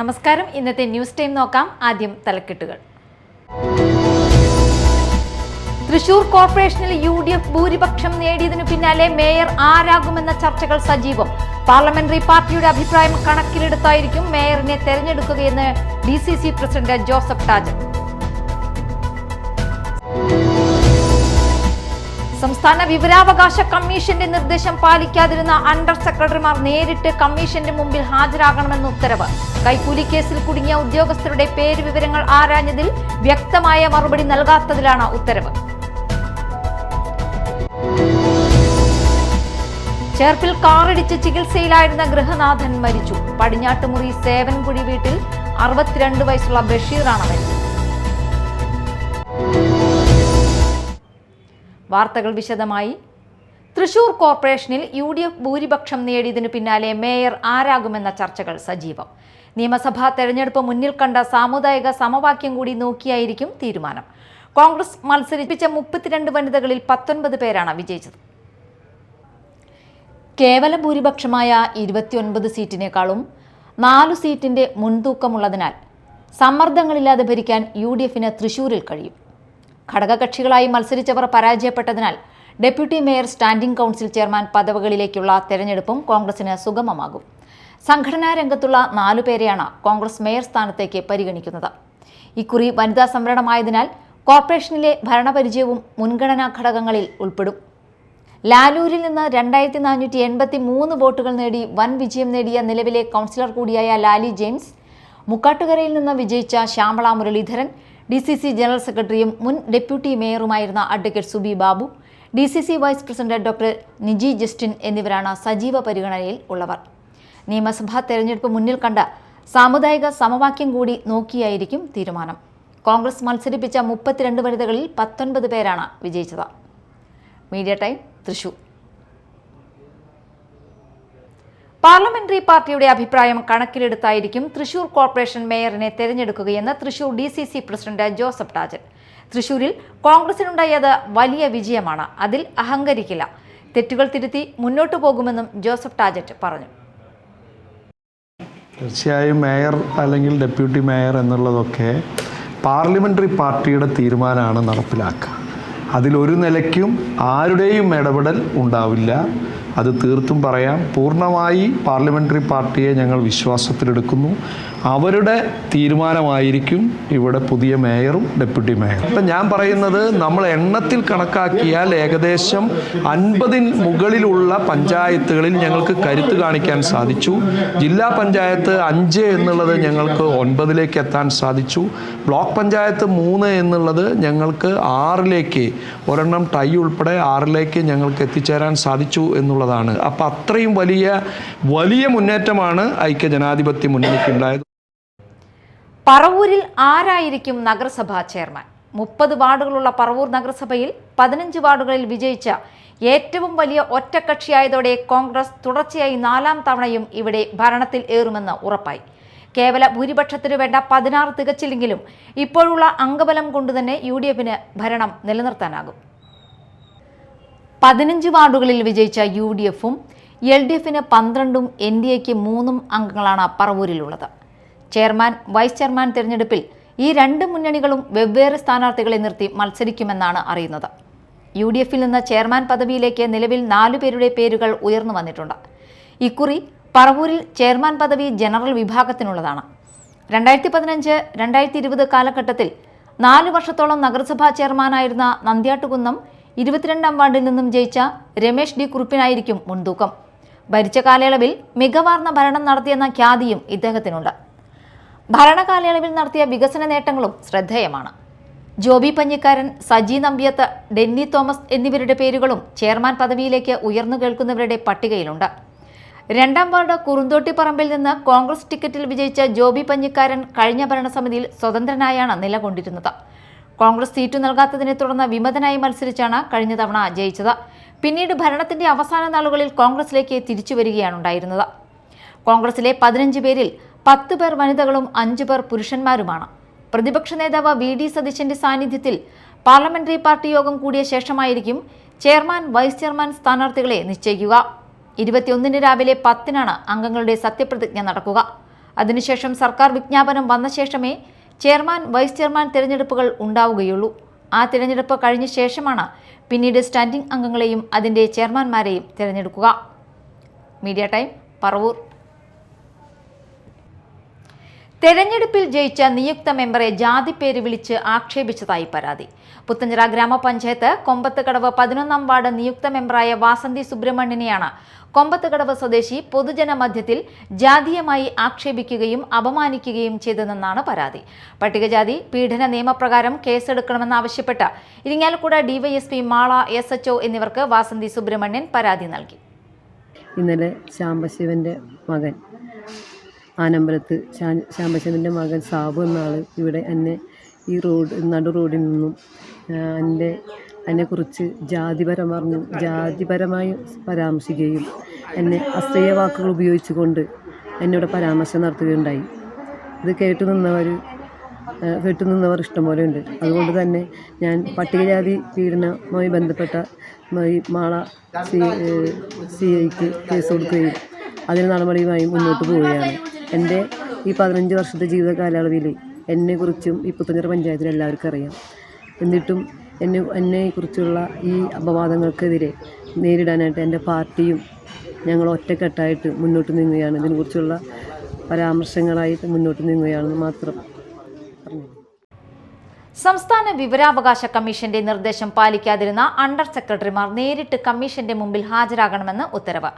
നമസ്കാരം. ഇന്നത്തെ news time നോക്കാം. ആദ്യം തലക്കെട്ടുകൾ. തൃശൂർ കോർപ്പറേഷനിൽ UDF ഭൂരിപക്ഷം നേടിയതിനു പിന്നാലെ മേയർ ആരാകുമെന്ന ചർച്ചകൾ സജീവം. പാർലമെന്ററി പാർട്ടിയുടെ അഭിപ്രായം കണക്കിലെടുത്തായിരിക്കും മേയറിനെ തെരഞ്ഞെടുക്കുകയെന്ന് DCC പ്രസിഡന്റ് ജോസഫ് ടാജറ്റ്. സംസ്ഥാന വിവരാവകാശ കമ്മീഷന്റെ നിർദ്ദേശം പാലിക്കാതിരുന്ന അണ്ടർ സെക്രട്ടറിമാർ നേരിട്ട് കമ്മീഷന്റെ മുമ്പിൽ ഹാജരാകണമെന്ന് ഉത്തരവ്. കൈക്കൂലി കേസിൽ കുടുങ്ങിയ ഉദ്യോഗസ്ഥരുടെ പേര് വിവരങ്ങൾ ആരാഞ്ഞതിൽ വ്യക്തമായ മറുപടി നൽകാത്തതിലാണ് ഉത്തരവ്. ചേർപ്പിൽ കാറിടിച്ച് ചികിത്സയിലായിരുന്ന ഗൃഹനാഥൻ മരിച്ചു. പടിഞ്ഞാട്ടുമുറി സേവൻകുഴി വീട്ടിൽ 62 വയസ്സുള്ള ബഷീറാണ് മരിച്ചത്. വാർത്തകൾ വിശദമായി. തൃശൂർ കോർപ്പറേഷനിൽ UDF ഭൂരിപക്ഷം നേടിയതിനു പിന്നാലെ മേയർ ആരാകുമെന്ന ചർച്ചകൾ സജീവം. നിയമസഭാ തെരഞ്ഞെടുപ്പ് മുന്നിൽ കണ്ട സാമുദായിക സമവാക്യം കൂടി നോക്കിയായിരിക്കും തീരുമാനം. കോൺഗ്രസ് മത്സരിപ്പിച്ച 32 വനിതകളിൽ 19 പേരാണ് വിജയിച്ചത്. കേവല ഭൂരിപക്ഷമായ 29 സീറ്റിനേക്കാളും 4 സീറ്റിന്റെ മുൻതൂക്കമുള്ളതിനാൽ സമ്മർദ്ദങ്ങളില്ലാതെ ഭരിക്കാൻ UDFന് തൃശൂരിൽ കഴിയും. ഘടകകക്ഷികളായി മത്സരിച്ചവർ പരാജയപ്പെട്ടതിനാൽ deputy mayor, standing council chairman പദവികളിലേക്കുള്ള തെരഞ്ഞെടുപ്പും കോൺഗ്രസിന് സുഗമമാകും. സംഘടനാ രംഗത്തുള്ള 4 പേരെയാണ് കോൺഗ്രസ് മേയർ സ്ഥാനത്തേക്ക് പരിഗണിക്കുന്നത്. ഇക്കുറി വനിതാ സംവരണമായതിനാൽ കോർപ്പറേഷനിലെ ഭരണപരിചയവും മുൻഗണനാ ഘടകങ്ങളിൽ ഉൾപ്പെടും. ലാലൂരിൽ നിന്ന് 2483 വോട്ടുകൾ നേടി വൻ വിജയം നേടിയ നിലവിലെ കൗൺസിലർ കൂടിയായ ലാലി ജെയിംസ്, മുക്കാട്ടുകരയിൽ നിന്ന് വിജയിച്ച ശ്യാമള മുരളീധരൻ, DCC ജനറൽ സെക്രട്ടറിയും മുൻ ഡെപ്യൂട്ടി മേയറുമായിരുന്ന advocate Subi Babu, DCC vice president doctor Niji Justin എന്നിവരാണ് സജീവ പരിഗണനയിൽ ഉള്ളവർ. നിയമസഭാ തെരഞ്ഞെടുപ്പ് മുന്നിൽ കണ്ട സാമുദായിക സമവാക്യം കൂടി നോക്കിയായിരിക്കും തീരുമാനം. കോൺഗ്രസ് മത്സരിപ്പിച്ച 32 വനിതകളിൽ 19 പേരാണ് വിജയിച്ചത്. Media time, Thrissur. പാർലമെന്ററി പാർട്ടിയുടെ അഭിപ്രായം കണക്കിലെടുത്തായിരിക്കും തൃശൂർ കോർപ്പറേഷൻ മേയറിനെ തെരഞ്ഞെടുക്കുകയെന്ന് Thrissur DCC president Joseph Tajet. തൃശൂരിൽ കോൺഗ്രസിനുണ്ടായത് വലിയ വിജയമാണ്, അതിൽ അഹങ്കരിക്കില്ല. തെറ്റുകൾ തിരുത്തി മുന്നോട്ടു പോകുമെന്നും ജോസഫ് ടാജറ്റ് പറഞ്ഞു. തീർച്ചയായും മേയർ അല്ലെങ്കിൽ ഡെപ്യൂട്ടി മേയർ എന്നുള്ളതൊക്കെ പാർലമെന്ററി പാർട്ടിയുടെ തീരുമാനമാണ് നടപ്പിലാക്കുക. അതിലൊരു നിലയ്ക്കും ആരുടെയും ഇടപെടൽ ഉണ്ടാവില്ല. അത് തീർത്തും പറയാം. പൂർണ്ണമായി പാർലമെന്ററി പാർട്ടിയെ ഞങ്ങൾ വിശ്വാസത്തിലെടുക്കുന്നു. അവരുടെ തീരുമാനമായിരിക്കും ഇവിടെ പുതിയ മേയറും ഡെപ്യൂട്ടി മേയറും. ഇപ്പം ഞാൻ പറയുന്നത്, നമ്മൾ എണ്ണത്തിൽ കണക്കാക്കിയാൽ ഏകദേശം 50 മുകളിലുള്ള പഞ്ചായത്തുകളിൽ ഞങ്ങൾക്ക് കരുത്ത് കാണിക്കാൻ സാധിച്ചു. ജില്ലാ പഞ്ചായത്ത് 5 എന്നുള്ളത് ഞങ്ങൾക്ക് 9ലേക്ക് എത്താൻ സാധിച്ചു. ബ്ലോക്ക് പഞ്ചായത്ത് 3 എന്നുള്ളത് ഞങ്ങൾക്ക് 6ലേക്ക്, ഒരെണ്ണം ടൈ ഉൾപ്പെടെ 6ലേക്ക് ഞങ്ങൾക്ക് എത്തിച്ചേരാൻ സാധിച്ചു എന്നുള്ളതാണ്. അപ്പം അത്രയും വലിയ മുന്നേറ്റമാണ് ഐക്യജനാധിപത്യ മുന്നണിക്കുണ്ടായത്. പറവൂരിൽ ആരായിരിക്കും നഗരസഭാ ചെയർമാൻ? 30 വാർഡുകളുള്ള പറവൂർ നഗരസഭയിൽ 15 വാർഡുകളിൽ വിജയിച്ച ഏറ്റവും വലിയ ഒറ്റക്കക്ഷിയായതോടെ കോൺഗ്രസ് തുടർച്ചയായി 4ാം തവണയും ഇവിടെ ഭരണത്തിൽ ഏറുമെന്ന് ഉറപ്പായി. കേവല ഭൂരിപക്ഷത്തിനു വേണ്ട 16 തികച്ചില്ലെങ്കിലും ഇപ്പോഴുള്ള അംഗബലം കൊണ്ടുതന്നെ UDFന് ഭരണം നിലനിർത്താനാകും. 15 വാർഡുകളിൽ വിജയിച്ച UDFും LDFന് 12ഉം NDAക്ക് 3 അംഗങ്ങളാണ് പറവൂരിലുള്ളത്. ചെയർമാൻ, വൈസ് ചെയർമാൻ തിരഞ്ഞെടുപ്പിൽ ഈ 2 മുന്നണികളും വെവ്വേറെ സ്ഥാനാർത്ഥികളെ നിർത്തി മത്സരിക്കുമെന്നാണ് അറിയുന്നത്. UDFിൽ നിന്ന് ചെയർമാൻ പദവിയിലേക്ക് നിലവിൽ 4 പേരുടെ പേരുകൾ ഉയർന്നു വന്നിട്ടുണ്ട്. ഇക്കുറി പറവൂരിൽ ചെയർമാൻ പദവി ജനറൽ വിഭാഗത്തിനുള്ളതാണ്. 2015-2020 കാലഘട്ടത്തിൽ 4 വർഷത്തോളം നഗരസഭാ ചെയർമാനായിരുന്ന നന്ദ്യാട്ടുകുന്നം 22ാം വാർഡിൽ നിന്നും ജയിച്ച രമേശ് D. കുറുപ്പിനായിരിക്കും മുൻതൂക്കം. ഭരിച്ച കാലയളവിൽ മികവാർന്ന ഭരണം നടത്തിയെന്ന ഖ്യാതിയും ഇദ്ദേഹത്തിനുണ്ട്. ഭരണകാലയളവിൽ നടത്തിയ വികസന നേട്ടങ്ങളും ശ്രദ്ധേയമാണ്. ജോബി പഞ്ഞിക്കാരൻ, സജി നമ്പ്യത്ത്, ഡെന്നി തോമസ് എന്നിവരുടെ പേരുകളും ചെയർമാൻ പദവിയിലേക്ക് ഉയർന്നു കേൾക്കുന്നവരുടെ പട്ടികയിലുണ്ട്. 2ാം വാർഡ് കുറുന്തോട്ടിപ്പറമ്പിൽ നിന്ന് കോൺഗ്രസ് ടിക്കറ്റിൽ വിജയിച്ച ജോബി പഞ്ഞിക്കാരൻ കഴിഞ്ഞ ഭരണസമിതിയിൽ സ്വതന്ത്രനായാണ് നിലകൊണ്ടിരുന്നത്. കോൺഗ്രസ് സീറ്റു നൽകാത്തതിനെ തുടർന്ന് വിമതനായി മത്സരിച്ചാണ് കഴിഞ്ഞ തവണ ജയിച്ചത്. പിന്നീട് ഭരണത്തിന്റെ അവസാന നാളുകളിൽ കോൺഗ്രസിലേക്ക് തിരിച്ചു വരികയാണുണ്ടായിരുന്നത്. കോൺഗ്രസിലെ 15 പേരിൽ 10 പേർ വനിതകളും 5 പേർ പുരുഷന്മാരുമാണ്. പ്രതിപക്ഷ നേതാവ് VD സതീശന്റെ സാന്നിധ്യത്തിൽ പാർലമെന്ററി പാർട്ടി യോഗം കൂടിയ ശേഷമായിരിക്കും ചെയർമാൻ, വൈസ് ചെയർമാൻ സ്ഥാനാർത്ഥികളെ നിശ്ചയിക്കുക. 21 രാവിലെ 10 അംഗങ്ങളുടെ സത്യപ്രതിജ്ഞ നടക്കുക. അതിനുശേഷം സർക്കാർ വിജ്ഞാപനം വന്ന ശേഷമേ ചെയർമാൻ, വൈസ് ചെയർമാൻ തിരഞ്ഞെടുപ്പുകൾ ഉണ്ടാവുകയുള്ളൂ. ആ തിരഞ്ഞെടുപ്പ് കഴിഞ്ഞ ശേഷമാണ് പിന്നീട് സ്റ്റാൻഡിംഗ് അംഗങ്ങളെയും അതിൻ്റെ ചെയർമാൻമാരെയും തിരഞ്ഞെടുക്കുക. Media time, Paravur. തെരഞ്ഞെടുപ്പിൽ ജയിച്ച നിയുക്ത മെമ്പറെ ജാതിപ്പേര് വിളിച്ച് ആക്ഷേപിച്ചതായി പരാതി. പുത്തഞ്ചിറ ഗ്രാമപഞ്ചായത്ത് കൊമ്പത്തുകടവ് 11-ാം വാർഡ് നിയുക്ത മെമ്പറായ വാസന്തി സുബ്രഹ്മണ്യനെയാണ് കൊമ്പത്തുകടവ് സ്വദേശി പൊതുജന മധ്യത്തിൽ ജാതീയമായി ആക്ഷേപിക്കുകയും അപമാനിക്കുകയും ചെയ്തതെന്നാണ് പരാതി. പട്ടികജാതി പീഡന നിയമപ്രകാരം കേസെടുക്കണമെന്നാവശ്യപ്പെട്ട് ഇരിങ്ങാലക്കുട ഡിവൈഎസ്പി മാള SHO എന്നിവർക്ക് വാസന്തി സുബ്രഹ്മണ്യൻ പരാതി നൽകി. ഇന്നലെ ശാംബശിവൻ്റെ മകൻ ആനമ്പലത്ത് ശാംബശിവൻ്റെ മകൻ സാബു എന്ന ആൾ ഇവിടെ എന്നെ ഈ നടു റോഡിൽ നിന്നും എന്നെക്കുറിച്ച് ജാതിപരമായി പരാമർശിക്കുകയും എന്നെ അശ്ലീല വാക്കുകൾ ഉപയോഗിച്ചുകൊണ്ട് എന്നോട് പരാമർശം നടത്തുകയുണ്ടായി. ഇത് കേട്ടുനിന്നവർ ഇഷ്ടംപോലെ ഉണ്ട്. അതുകൊണ്ട് തന്നെ ഞാൻ പട്ടികജാതി പീഡനവുമായി ബന്ധപ്പെട്ട മാള CIക്ക് കേസ് കൊടുക്കുകയും അതിന് നടപടിയുമായി മുന്നോട്ട് പോവുകയാണ്. എൻ്റെ ഈ 15 വർഷത്തെ ജീവിത കാലയളവിൽ എന്നെക്കുറിച്ചും ഈ പുത്തഞ്ചിറ പഞ്ചായത്തിൽ എല്ലാവർക്കും അറിയാം. എന്നിട്ടും എന്നെക്കുറിച്ചുള്ള ഈ അപവാദങ്ങൾക്കെതിരെ നേരിടാനായിട്ട് എൻ്റെ പാർട്ടിയും ഞങ്ങൾ ഒറ്റക്കെട്ടായിട്ട് മുന്നോട്ട് നീങ്ങുകയാണ്. ഇതിനെക്കുറിച്ചുള്ള പരാമർശങ്ങളായിട്ട് മുന്നോട്ട് നീങ്ങുകയാണെന്ന് മാത്രം പറഞ്ഞു. സംസ്ഥാന വിവരാവകാശ കമ്മീഷന്റെ നിർദ്ദേശം പാലിക്കാതിരുന്ന അണ്ടർ സെക്രട്ടറിമാർ നേരിട്ട് കമ്മീഷന്റെ മുമ്പിൽ ഹാജരാകണമെന്ന് ഉത്തരവ്.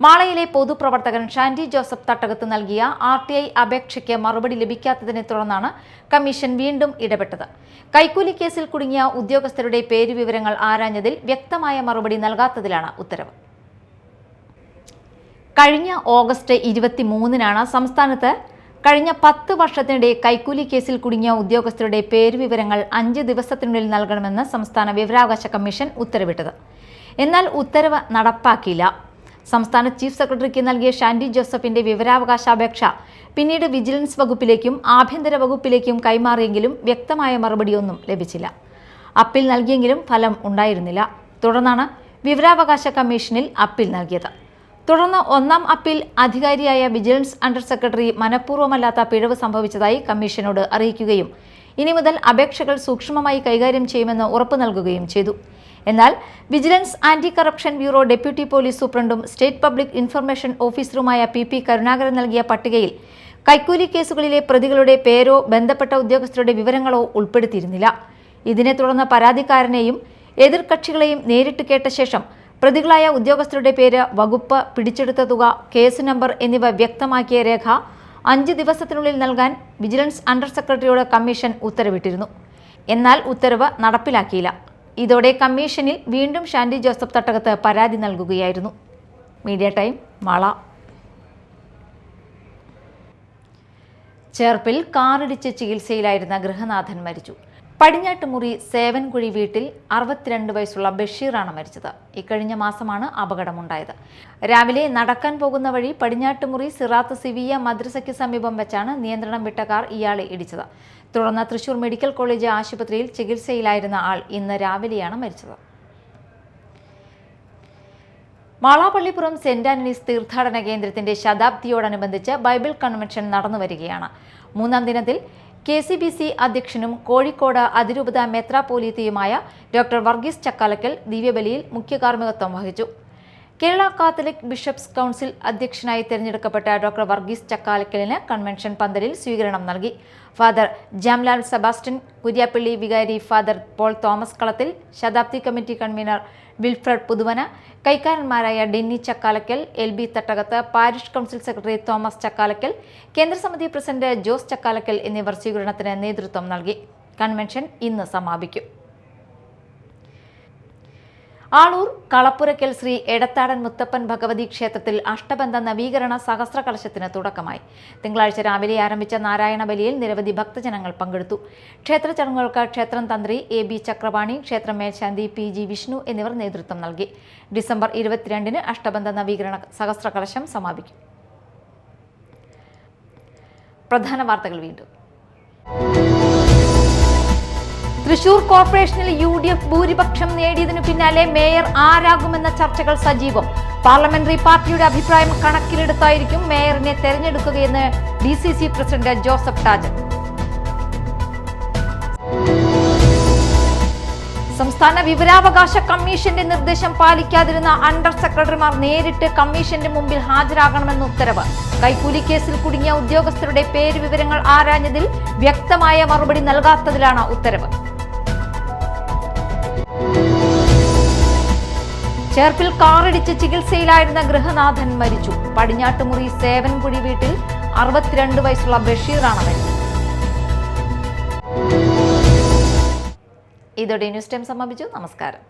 മാളയിലെ പൊതുപ്രവർത്തകൻ ഷാൻഡി ജോസഫ് തട്ടകത്ത് നൽകിയ RTI അപേക്ഷയ്ക്ക് മറുപടി ലഭിക്കാത്തതിനെ തുടർന്നാണ് കമ്മീഷൻ വീണ്ടും ഇടപെട്ടത്. കൈക്കൂലി കേസിൽ കുടുങ്ങിയ ഉദ്യോഗസ്ഥരുടെ പേരുവിവരങ്ങൾ ആരാഞ്ഞതിൽ വ്യക്തമായ മറുപടി നൽകാത്തതിലാണ് ഉത്തരവ്. കഴിഞ്ഞ ഓഗസ്റ്റ് 23-നാണ് സംസ്ഥാനത്ത് കഴിഞ്ഞ 10 വർഷത്തിനിടെ കൈക്കൂലി കേസിൽ കുടുങ്ങിയ ഉദ്യോഗസ്ഥരുടെ പേരുവിവരങ്ങൾ 5 ദിവസത്തിനുള്ളിൽ നൽകണമെന്ന് സംസ്ഥാന വിവരാവകാശ കമ്മീഷൻ ഉത്തരവിട്ടത്. എന്നാൽ ഉത്തരവ് നടപ്പാക്കിയില്ല. സംസ്ഥാന ചീഫ് സെക്രട്ടറിക്ക് നൽകിയ ഷാൻഡി ജോസഫിന്റെ വിവരാവകാശ അപേക്ഷ പിന്നീട് വിജിലൻസ് വകുപ്പിലേക്കും ആഭ്യന്തര വകുപ്പിലേക്കും കൈമാറിയെങ്കിലും വ്യക്തമായ മറുപടിയൊന്നും ലഭിച്ചില്ല. അപ്പീൽ നൽകിയെങ്കിലും ഫലം ഉണ്ടായിരുന്നില്ല. തുടർന്നാണ് വിവരാവകാശ കമ്മീഷനിൽ അപ്പീൽ നൽകിയത്. തുടർന്ന് 1-ാം അപ്പീൽ അധികാരിയായ വിജിലൻസ് അണ്ടർ സെക്രട്ടറി മനഃപൂർവ്വമല്ലാത്ത പിഴവ് സംഭവിച്ചതായി കമ്മീഷനോട് അറിയിക്കുകയും ഇനി മുതൽ അപേക്ഷകൾ സൂക്ഷ്മമായി കൈകാര്യം ചെയ്യുമെന്ന് ഉറപ്പു നൽകുകയും ചെയ്തു. എന്നാൽ vigilance anti corruption bureau deputy police സൂപ്രണ്ടും സ്റ്റേറ്റ് പബ്ലിക് ഇൻഫർമേഷൻ ഓഫീസറുമായ PP കരുണാകരൻ നൽകിയ പട്ടികയിൽ കൈക്കൂലി കേസുകളിലെ പ്രതികളുടെ പേരോ ബന്ധപ്പെട്ട ഉദ്യോഗസ്ഥരുടെ വിവരങ്ങളോ ഉൾപ്പെടുത്തിയിരുന്നില്ല. ഇതിനെ തുടർന്ന് പരാതിക്കാരനെയും എതിർകക്ഷികളെയും നേരിട്ട് കേട്ട ശേഷം പ്രതികളായ ഉദ്യോഗസ്ഥരുടെ പേര്, വകുപ്പ്, പിടിച്ചെടുത്ത തുക, കേസ് നമ്പർ എന്നിവ വ്യക്തമാക്കിയ രേഖ 5 ദിവസത്തിനുള്ളിൽ നൽകാൻ വിജിലൻസ് അണ്ടർ സെക്രട്ടറിയോട് കമ്മീഷൻ ഉത്തരവിട്ടിരുന്നു. എന്നാൽ ഉത്തരവ് നടപ്പിലാക്കിയില്ല. ഇതോടെ കമ്മീഷനിൽ വീണ്ടും ഷാൻഡി ജോസഫ് തട്ടകത്ത് പരാതി നൽകുകയായിരുന്നു. Media time, Mala. ചേർപ്പിൽ കാറിടിച്ച് ചികിത്സയിലായിരുന്ന ഗൃഹനാഥൻ മരിച്ചു. പടിഞ്ഞാട്ടുമുറി സേവൻകുഴി വീട്ടിൽ 62 വയസ്സുള്ള ബഷീറാണ് മരിച്ചത്. ഇക്കഴിഞ്ഞ മാസമാണ് അപകടമുണ്ടായത്. രാവിലെ നടക്കാൻ പോകുന്ന വഴി പടിഞ്ഞാട്ടുമുറി സിറാത്ത് സിവിയ മദ്രസയ്ക്ക് സമീപം വെച്ചാണ് നിയന്ത്രണം വിട്ട കാർ ഇയാളെ ഇടിച്ചത്. തുടർന്ന് തൃശൂർ മെഡിക്കൽ കോളേജ് ആശുപത്രിയിൽ ചികിത്സയിലായിരുന്ന ആൾ ഇന്ന് രാവിലെയാണ് മരിച്ചത്. മാളാപ്പള്ളിപ്പുറം സെന്റ് ആന്റണീസ് തീർത്ഥാടന കേന്ദ്രത്തിന്റെ ശതാബ്ദിയോടനുബന്ധിച്ച് ബൈബിൾ കൺവെൻഷൻ നടന്നുവരികയാണ്. 3-ാം ദിനത്തിൽ KCBC അധ്യക്ഷനും കോഴിക്കോട് അതിരൂപത മെത്രാപ്പോലീത്തയുമായ ഡോക്ടർ വർഗീസ് ചക്കാലക്കൽ ദിവ്യബലിയിൽ മുഖ്യ കാർമ്മികത്വം വഹിച്ചു. കേരള കാത്തലിക് ബിഷപ്സ് കൗൺസിൽ അധ്യക്ഷനായി തിരഞ്ഞെടുക്കപ്പെട്ട ഡോക്ടർ വർഗീസ് ചക്കാലക്കലിന് കൺവെൻഷൻ പന്തലിൽ സ്വീകരണം നൽകി. ഫാദർ ജാംലാൽ സെബാസ്റ്റ്യൻ കുര്യാപ്പള്ളി, വികാരി ഫാദർ പോൾ തോമസ് കളത്തിൽ, ശതാബ്ദി കമ്മിറ്റി കൺവീനർ വിൽഫ്രഡ് പുതുവന, കൈക്കാരന്മാരായ Denny Chakkalakkal, LB Thattakath, parish council secretary Thomas Chakkalakkal, കേന്ദ്രസമിതി പ്രസിഡന്റ് ജോസ് ചക്കാലക്കൽ എന്നിവർ സ്വീകരണത്തിന് നേതൃത്വം നൽകി. കൺവെൻഷൻ ഇന്ന് സമാപിക്കും. ആളൂർ കളപ്പുരയ്ക്കൽ ശ്രീ എടത്താടൻ മുത്തപ്പൻ ഭഗവതി ക്ഷേത്രത്തിൽ അഷ്ടബന്ധ നവീകരണ സഹസ്രകലശത്തിന് തുടക്കമായി. തിങ്കളാഴ്ച രാവിലെ ആരംഭിച്ച നാരായണ ബലിയിൽ നിരവധി ഭക്തജനങ്ങൾ പങ്കെടുത്തു. ക്ഷേത്ര ചടങ്ങുകൾക്ക് ക്ഷേത്രം തന്ത്രി AB ചക്രപാണി, ക്ഷേത്രം മേൽശാന്തി PG വിഷ്ണു എന്നിവർ നേതൃത്വം നൽകി. ഡിസംബർ 22-ന് അഷ്ടബന്ധ നവീകരണ സഹസ്രകലശം സമാപിക്കും. പ്രധാന വാർത്തകൾ വീണ്ടും. തൃശൂർ കോർപ്പറേഷനിൽ UDF ഭൂരിപക്ഷം നേടിയതിനു പിന്നാലെ മേയർ ആരാകുമെന്ന ചർച്ചകൾ സജീവം. പാർലമെന്ററി പാർട്ടിയുടെ അഭിപ്രായം കണക്കിലെടുത്തായിരിക്കും മേയറിനെ തെരഞ്ഞെടുക്കുകയെന്ന് DCC പ്രസിഡന്റ് ജോസഫ് ടാജൻ. സംസ്ഥാന വിവരാവകാശ കമ്മീഷന്റെ നിർദ്ദേശം പാലിക്കാതിരുന്ന അണ്ടർ സെക്രട്ടറിമാർ നേരിട്ട് കമ്മീഷന്റെ മുമ്പിൽ ഹാജരാകണമെന്ന് ഉത്തരവ്. കൈക്കൂലി കേസിൽ കുടുങ്ങിയ ഉദ്യോഗസ്ഥരുടെ പേര് വിവരങ്ങൾ ആരാഞ്ഞതിൽ വ്യക്തമായ മറുപടി നൽകാത്തതിലാണ് ഉത്തരവ്. ചേർപ്പിൽ കാറിടിച്ച് ചികിത്സയിലായിരുന്ന ഗൃഹനാഥൻ മരിച്ചു. പടിഞ്ഞാട്ടുമുറി സേവൻകുഴി വീട്ടിൽ 62 വയസ്സുള്ള ബഷീറാണ് മരിച്ചത്. ഇതോടെ ന്യൂസ് ടൈം സമാപിച്ചു. നമസ്കാരം.